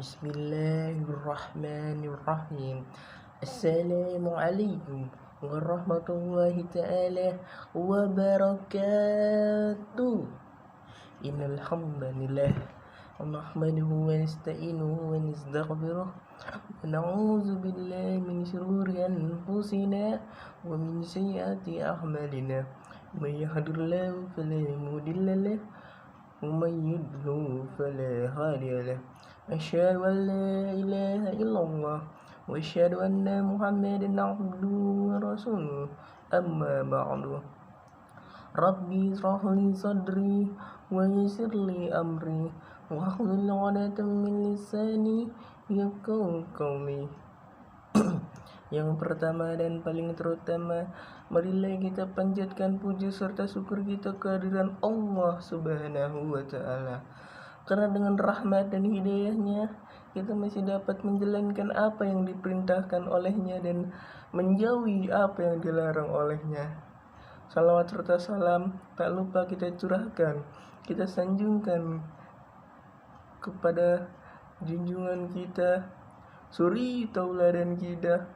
Bismillahirrahmanirrahim. Assalamualaikum warahmatullahi ta'ala wabarakatuh. Innal hamdalillah nahmaduhu wa nasta'inuhu wa nastaghfiruh wa na'udzu billahi min shururi anfusina wa min sayyiati a'malina. May yahdihillahu fala mudilla lahu wa may yudlil fala hadiya lahu. Asyhadu an la ilaha illallah wa asyhadu anna Muhammadan abduhu wa rasuluh. Amma ba'du. Rabbi ishrah li sadri wa yassir li amri wa hlul 'uqdatam min lisani yafqahu qawli. Yang pertama dan paling terutama, marilah kita panjatkan puji serta syukur kita kehadiran Allah Subhanahu wa ta'ala. Karena dengan rahmat dan hidayahnya, kita masih dapat menjalankan apa yang diperintahkan olehnya dan menjauhi apa yang dilarang olehnya. Salawat serta salam tak lupa kita curahkan, kita sanjungkan kepada junjungan kita, suri tauladan kita,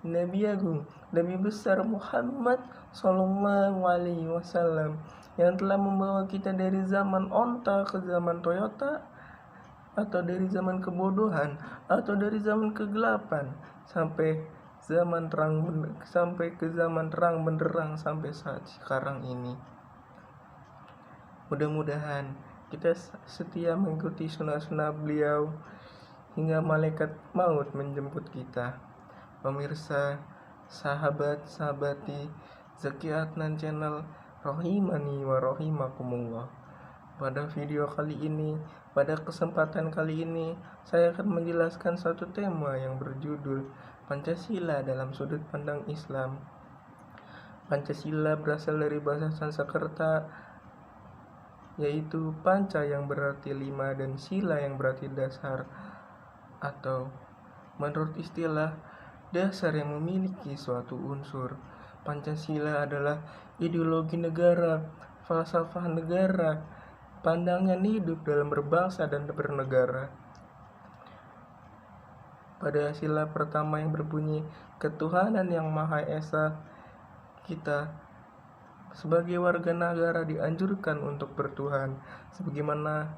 Nabi Agung, Nabi besar Muhammad Sallallahu Alaihi Wasallam, yang telah membawa kita dari zaman onta ke zaman Toyota, atau dari zaman kebodohan, atau dari zaman kegelapan sampai ke zaman terang benderang sampai saat sekarang ini. Mudah-mudahan kita setia mengikuti sunnah-sunnah beliau hingga malaikat maut menjemput kita. Pemirsa, sahabat-sahabati Zaki Adnan Channel, rahimani wa rahimakumullah. Pada video kali ini, pada kesempatan kali ini, saya akan menjelaskan satu tema yang berjudul Pancasila dalam sudut pandang Islam. Pancasila berasal dari bahasa Sanskerta, yaitu panca yang berarti 5 dan sila yang berarti dasar, atau menurut istilah dasar yang memiliki suatu unsur. Pancasila adalah ideologi negara, falsafah negara, pandangan hidup dalam berbangsa dan bernegara. Pada sila pertama yang berbunyi ketuhanan yang Maha Esa, kita sebagai warga negara dianjurkan untuk bertuhan, sebagaimana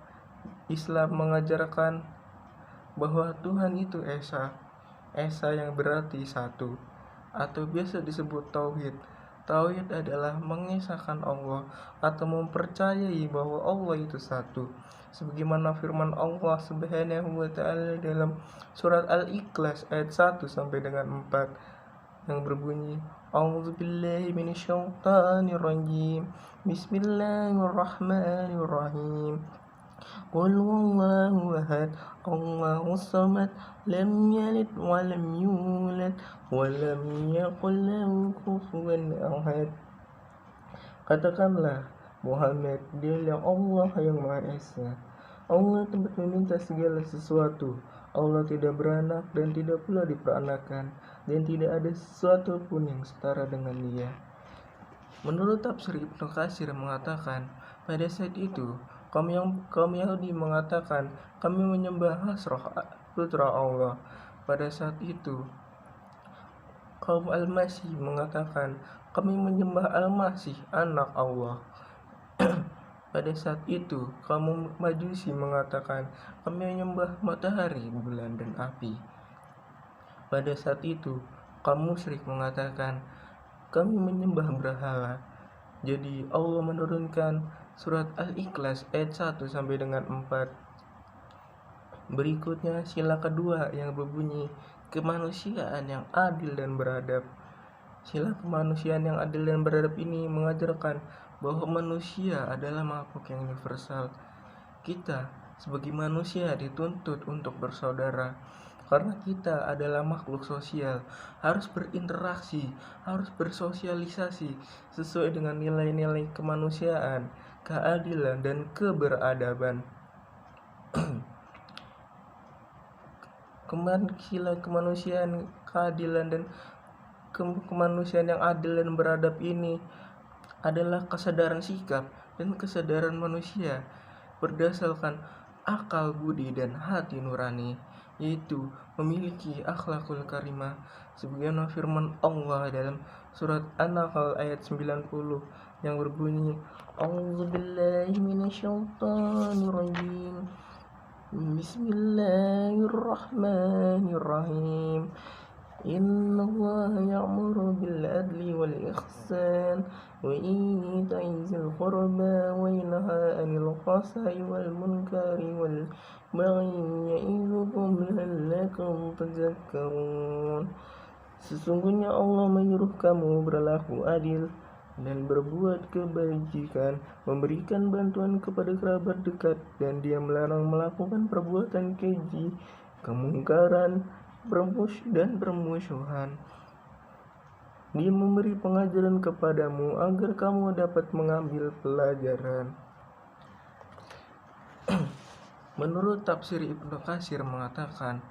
Islam mengajarkan bahwa Tuhan itu Esa. Esa yang berarti satu, atau biasa disebut tauhid. Tauhid adalah mengesahkan Allah atau mempercayai bahwa Allah itu satu, sebagaimana firman Allah Subhanahu wa ta'ala dalam surat Al-Ikhlas ayat 1 sampai dengan 4 yang berbunyi, A'udzubillahi minasyaitonirrajim. Bismillahirrahmanirrahim. Qul huwallahu ahad, Allahus samad, lam yalid wa lam yulad wa lam yakul lahu kufuwan ahad. Katakanlah, Muhammad, dialah Allah yang Maha Esa. Allah tempat meminta segala sesuatu. Allah tidak beranak dan tidak pula diperanakan, dan tidak ada sesuatu pun yang setara dengan Dia. Menurut tafsir Ibnu Katsir mengatakan, pada saat itu kaum Yahudi mengatakan, kami menyembah Hasrah, putra Allah. Pada saat itu kaum Al-Masih mengatakan, kami menyembah Al-Masih, anak Allah. Pada saat itu kaum Majusi mengatakan, kami menyembah matahari, bulan, dan api. Pada saat itu kaum musyrik mengatakan, kami menyembah berhala. Jadi Allah menurunkan surat Al-Ikhlas ayat 1 sampai dengan 4. Berikutnya sila kedua yang berbunyi kemanusiaan yang adil dan beradab. Sila kemanusiaan yang adil dan beradab ini mengajarkan bahwa manusia adalah makhluk yang universal. Kita sebagai manusia dituntut untuk bersaudara. Karena kita adalah makhluk sosial, harus berinteraksi, harus bersosialisasi sesuai dengan nilai-nilai kemanusiaan, keadilan, dan keberadaban. Sila kemanusiaan, keadilan, dan kemanusiaan yang adil dan beradab ini adalah kesadaran sikap dan kesadaran manusia berdasarkan akal budi dan hati nurani, yaitu memiliki akhlakul karimah, sebagaimana firman Allah dalam surat An-Nahl ayat 90 yang berbunyi, A'udzubillahi minasyaitonirrajim. Bismillahirrahmanirrahim. Innallaha ya'muru bil adli wal ihsan wa ita'i dzil qurba wa yanha 'anil fahsya'i wal munkari wal baghi ya'idukum la'allakum tadhakkarun. Sesungguhnya Allah menyuruh kamu berlaku adil dan berbuat kebajikan, memberikan bantuan kepada kerabat dekat, dan Dia melarang melakukan perbuatan keji, kemungkaran, dan permusuhan. Dia memberi pengajaran kepadamu agar kamu dapat mengambil pelajaran. Menurut tafsir Ibnu Katsir mengatakan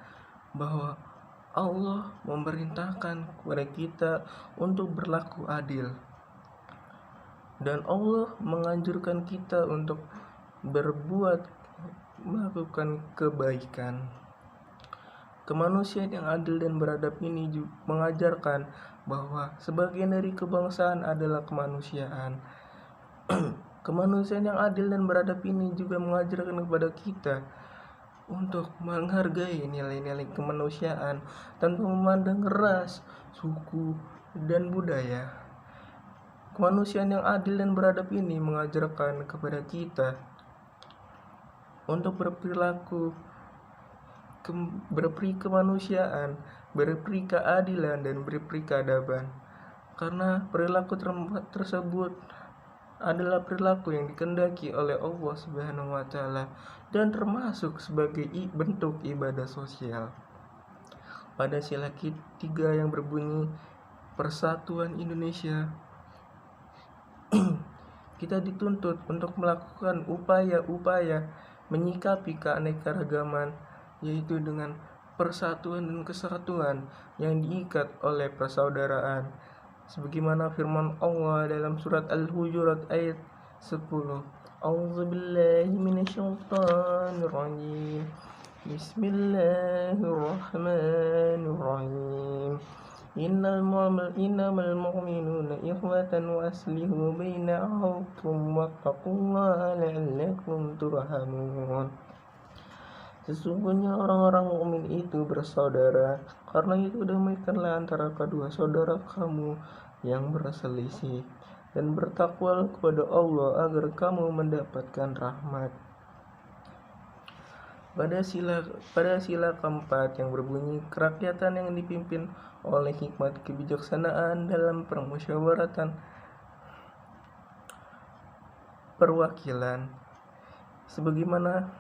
bahwa Allah memerintahkan kepada kita untuk berlaku adil, dan Allah menganjurkan kita untuk melakukan kebaikan. Kemanusiaan yang adil dan beradab ini juga mengajarkan bahwa sebagian dari kebangsaan adalah kemanusiaan. Kemanusiaan yang adil dan beradab ini juga mengajarkan kepada kita untuk menghargai nilai-nilai kemanusiaan tanpa memandang ras, suku, dan budaya. Kemanusiaan yang adil dan beradab ini mengajarkan kepada kita untuk berperi kemanusiaan, berperi keadilan, dan berperi keadaban. Karena perilaku tersebut adalah perilaku yang dikehendaki oleh Allah Subhanahu wa Ta'ala dan termasuk sebagai bentuk ibadah sosial. Pada sila ketiga yang berbunyi Persatuan Indonesia, kita dituntut untuk melakukan upaya-upaya menyikapi keanekaragaman, yaitu dengan persatuan dan kesatuan yang diikat oleh persaudaraan, sebagaimana firman Allah dalam surat Al-Hujurat ayat 10. A'udzubillahi minasyaitonirrajim. Bismillahirrahmanirrahim. Innamal mu'minuna ikhwatan wa aslihu baina akhawaykum wattaqullaha la'allakum turhamun. Sesungguhnya orang-orang mukmin itu bersaudara, karena itu damaikanlah antara kedua saudara kamu yang berselisih, dan bertakwalah kepada Allah agar kamu mendapatkan rahmat. Pada sila keempat yang berbunyi kerakyatan yang dipimpin oleh hikmat kebijaksanaan dalam permusyawaratan perwakilan, sebagaimana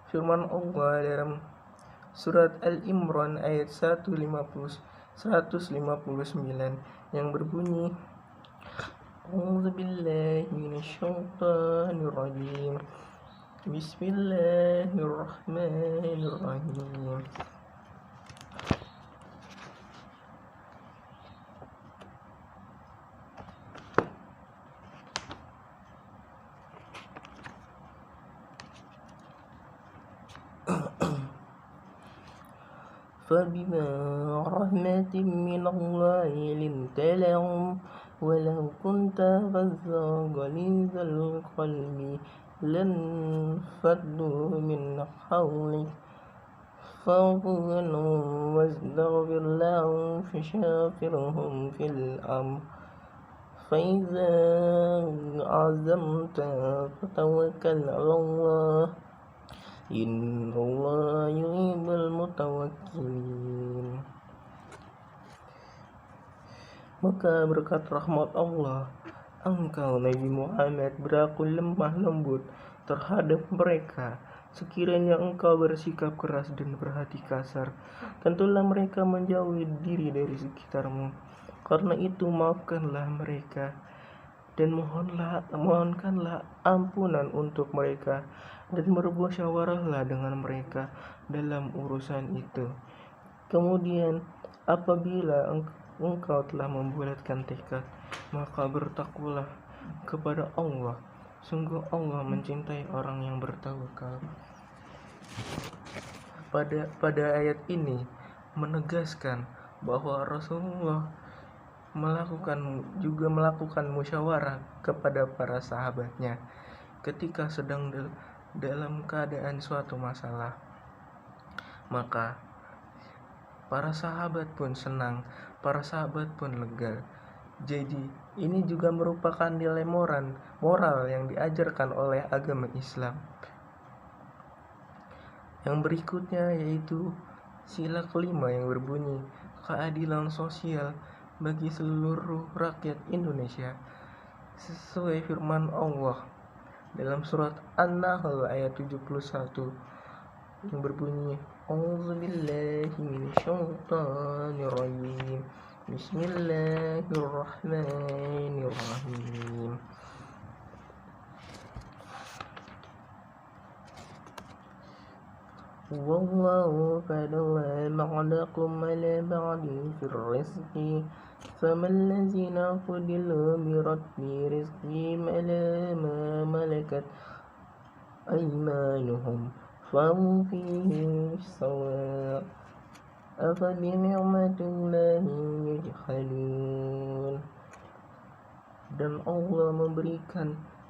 firman Allah dalam surat Al-Imran ayat 159 yang berbunyi, A'udzubillahi minasyaitonirrajim. Bismillahirrahmanirrahim. فبما رحمة من الله لنت لهم ولو كنت فظا غليظ القلب لانفضوا من حولك فاعف عنهم واستغفر لهم فشاورهم في الأمر فإذا عزمت فتوكل على الله Innallaha yuhibbul mutawakkilin. Maka berkat rahmat Allah, engkau Nabi Muhammad berlaku lemah lembut terhadap mereka. Sekiranya engkau bersikap keras dan berhati kasar, tentulah mereka menjauhi diri dari sekitarmu. Karena itu maafkanlah mereka dan mohonkanlah ampunan untuk mereka, dan bermusyawarahlah dengan mereka dalam urusan itu. Kemudian apabila engkau telah membulatkan tekad, maka bertakwalah kepada Allah. Sungguh Allah mencintai orang yang bertawakal. Pada ayat ini menegaskan bahwa Rasulullah melakukan musyawarah kepada para sahabatnya ketika sedang dalam keadaan suatu masalah. Maka para sahabat pun senang, para sahabat pun lega. Jadi ini juga merupakan nilai moral yang diajarkan oleh agama Islam. Yang berikutnya yaitu sila kelima yang berbunyi keadilan sosial bagi seluruh rakyat Indonesia sesuai firman Allah dalam surat An-Nahl ayat 71 yang berbunyi A'udzubillahi minasyaitonirrajim. Bismillahirrahmanirrahim. Wallahu fadala ba'dakum ala ba'din fir rizqi faman lazina fudilu bi raddi rizqihim ala ma malakat aymanuhum fahum fihi sawa afa bi ni'matillahi yajhalun. Dan Allah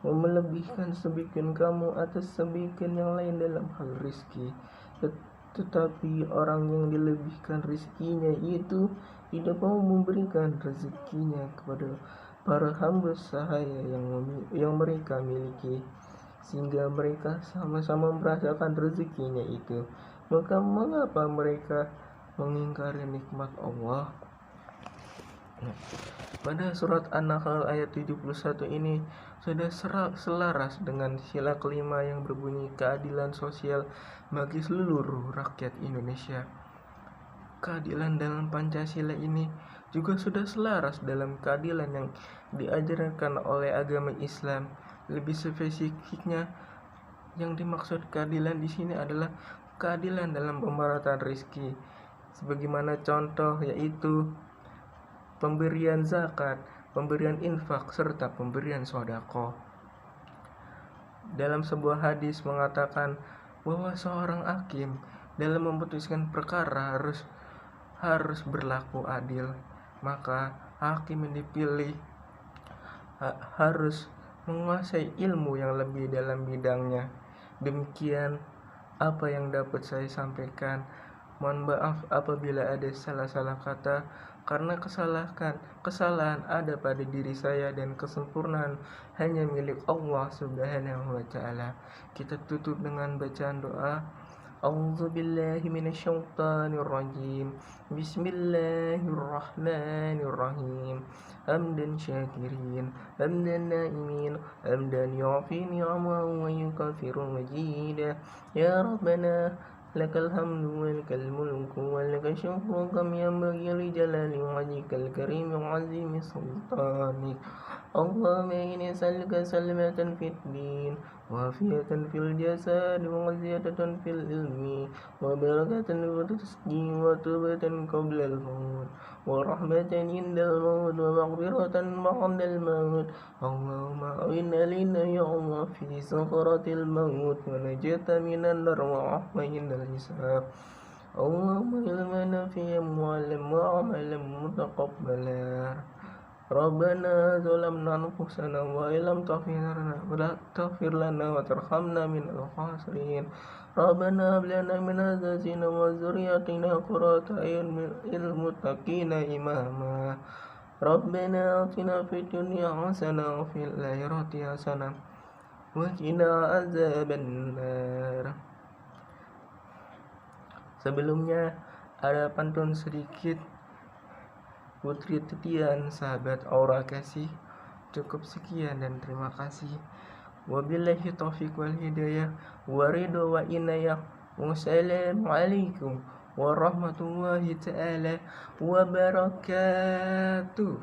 melebihkan sebagian kamu atas sebagian yang lain dalam hal rizki. Tetapi orang yang dilebihkan rezekinya itu tidak mau memberikan rezekinya kepada para hamba sahaya yang mereka miliki, sehingga mereka sama-sama merasakan rezekinya itu. Maka mengapa mereka mengingkari nikmat Allah? Pada surat An-Nahl ayat 71 ini sudah selaras dengan sila kelima yang berbunyi keadilan sosial bagi seluruh rakyat Indonesia. Keadilan dalam Pancasila ini juga sudah selaras dalam keadilan yang diajarkan oleh agama Islam. Lebih spesifiknya, yang dimaksud keadilan di sini adalah keadilan dalam pemerataan rezeki. Sebagaimana contoh yaitu pemberian zakat, pemberian infak, serta pemberian sedekah. Dalam sebuah hadis mengatakan bahwa seorang hakim dalam memutuskan perkara harus berlaku adil. Maka hakim yang dipilih harus menguasai ilmu yang lebih dalam bidangnya. Demikian apa yang dapat saya sampaikan. Mohon maaf apabila ada salah-salah kata, karena kesalahan ada pada diri saya dan kesempurnaan hanya milik Allah Subhanahu wa ta'ala. Kita tutup dengan bacaan doa. A'udzubillahi minasyaitonirrajim. Bismillahirrahmanirrahim. Hamdan syakirin, hamdan naimin, hamdan yu'fi ni'amahu wa yukafiru majidah. Ya Rabbana lakal hamdu wa lakal mulku wa lakal syukru kam yanbaghi li jalali wajhikal karim wa azimi sultanik. Allahumma inni as'aluka salamatan fid din wa afiyatan fil jasad wa ziyadatan fil ilmi wa barakatan fil rizqi wa tawbatan qabla al-maut wa rahmatan indal maut wa maghfiratan ba'dal maut. Allahumma a'in alina ya Allah fi sakratil maut wa najata minan nar wa rahmah indal hisab. Allahumma ilman nafi'an wa 'amalan mutaqabbala. Rabbana zalamna anfusana wa illam taghfir lana wa tarhamna minal khasirin. Rabbana hab lana min azwajina wa dhurriyyatina qurrata a'yun lil muttaqina imama. Rabbana atina fid dunya hasanah wa fil akhirati hasanah wa qina azabannar. Sebelumnya ada pantun sedikit. Putri titian sahabat Aura Kasih. Cukup sekian dan terima kasih. Wabillahi taufiq wal hidayah wa ridho wa inayah. Wassalamualaikum warahmatullahi ta'ala wabarakatuh.